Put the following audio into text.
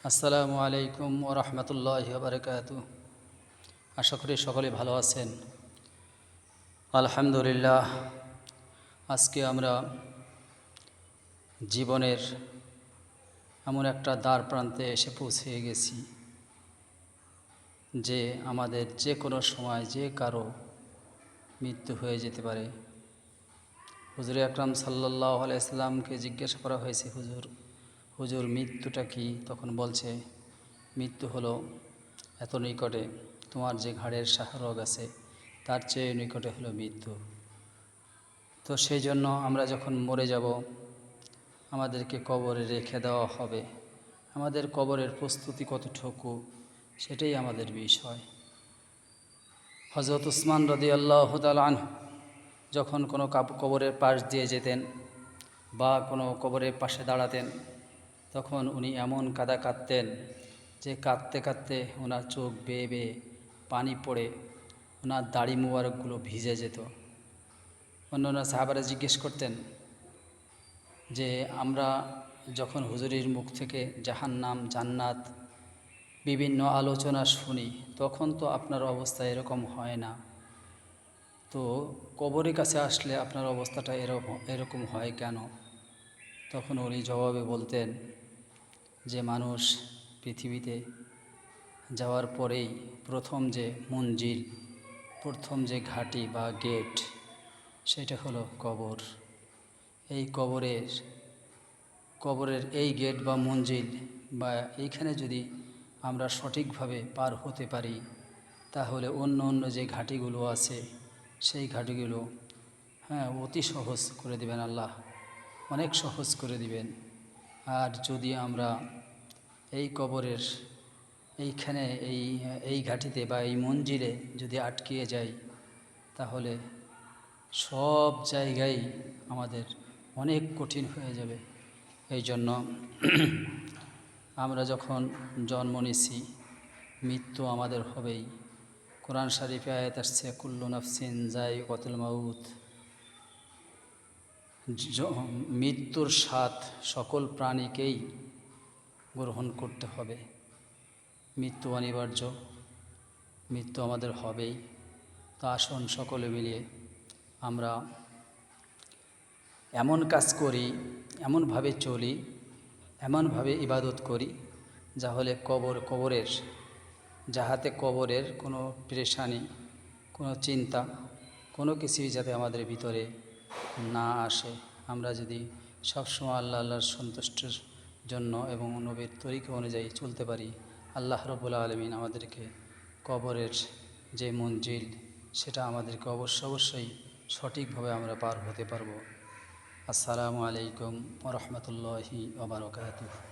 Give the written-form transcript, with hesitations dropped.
আসসালামু আলাইকুম ওয়া রাহমাতুল্লাহি ওয়া বারাকাতুহু। আশা করি সকলে ভালো আছেন। আলহামদুলিল্লাহ, আজকে আমরা জীবনের এমন একটা দ্বার প্রান্তে এসে পৌঁছে গেছি যে আমাদের যে কোনো সময় যে কারো মৃত্যু হয়ে যেতে পারে। হুজুর আকরাম সাল্লাল্লাহু আলাইহি সাল্লামকে জিজ্ঞাসা করা হয়েছে, হুজুর মৃত্যুটা কি? তখন বলছে, মৃত্যু হলো এত নিকটে, তোমার যে ঘাড়ের শাহরগ আছে তার চেয়ে নিকটে হলো মৃত্যু। তো সেই জন্য আমরা যখন মরে যাব, আমাদেরকে কবরে রেখে দেওয়া হবে। আমাদের কবরের প্রস্তুতি কতটুকু, সেটাই আমাদের বিষয়। হযরত উসমান রাদিয়াল্লাহু তাআলা আনহু যখন কোনো কবরের পাশ দিয়ে যেতেন বা কোনো কবরের পাশে দাঁড়াতেন, তখন উনি এমন কাঁদা কাঁদতেন যে কাঁদতে কাঁদতে ওনার চোখ বেয়ে বেয়ে পানি পড়ে ওনার দাড়ি মুবারকগুলো ভিজে যেত। অন্যান্য সাহাবারা জিজ্ঞেস করতেন যে আমরা যখন হুজুরের মুখ থেকে জাহান্নাম জান্নাত বিভিন্ন আলোচনা শুনি, তখন তো আপনার অবস্থা এরকম হয় না, তো কবরের কাছে আসলে আপনার অবস্থাটা এরকম হয় কেন? তখন উনি জবাবে বলতেন যে মানুষ পৃথিবীতে যাওয়ার পরেই প্রথম যে মঞ্জিল, প্রথম যে ঘাঁটি বা গেট, সেটা হলো কবর। এই কবরের এই গেট বা মঞ্জিল বা এইখানে যদি আমরা সঠিকভাবে পার হতে পারি, তাহলে অন্য অন্য যে ঘাঁটিগুলো আছে সেই ঘাঁটিগুলো অতি সহজ করে দেবেন আল্লাহ, অনেক সহজ করে দিবেন। আর যদি আমরা এই কবরের এইখানে এই ঘাঁটিতে বা এই মঞ্জিলে যদি আটকিয়ে যাই, তাহলে সব জায়গায় আমাদের অনেক কঠিন হয়ে যাবে। এই জন্য আমরা যখন জন্ম নিছি, মৃত্যু আমাদের হবেই। কোরআন শরীফে আয়াত আসছে, কুল্লু নাফসিন যায়িকাতুল মাউত। মৃত্যুর স্বাদ সকল প্রাণীকেই গ্রহণ করতে হবে। মৃত্যু অনিবার্য, মৃত্যু আমাদের হবেই। তো আসুন সকলে মিলিয়ে আমরা এমন কাজ করি, এমনভাবে চলি, এমনভাবে ইবাদত করি যাহাতে কবরের কোনো পেরেশানি, কোনো চিন্তা, কোনো কিছুই যাতে আমাদের ভিতরে না আসে। আমরা যদি সবসময় আল্লাহর সন্তুষ্টির জন্য এবং নবীর তরিকা অনুযায়ী চলতে পারি, আল্লাহ রাব্বুল আলামিন আমাদেরকে কবরের যে মঞ্জিল, সেটা আমাদেরকে অবশ্যই সঠিকভাবে আমরা পার হতে পারবো। আসসালামু আলাইকুম ওয়া রাহমাতুল্লাহি ওয়া বারাকাতুহু।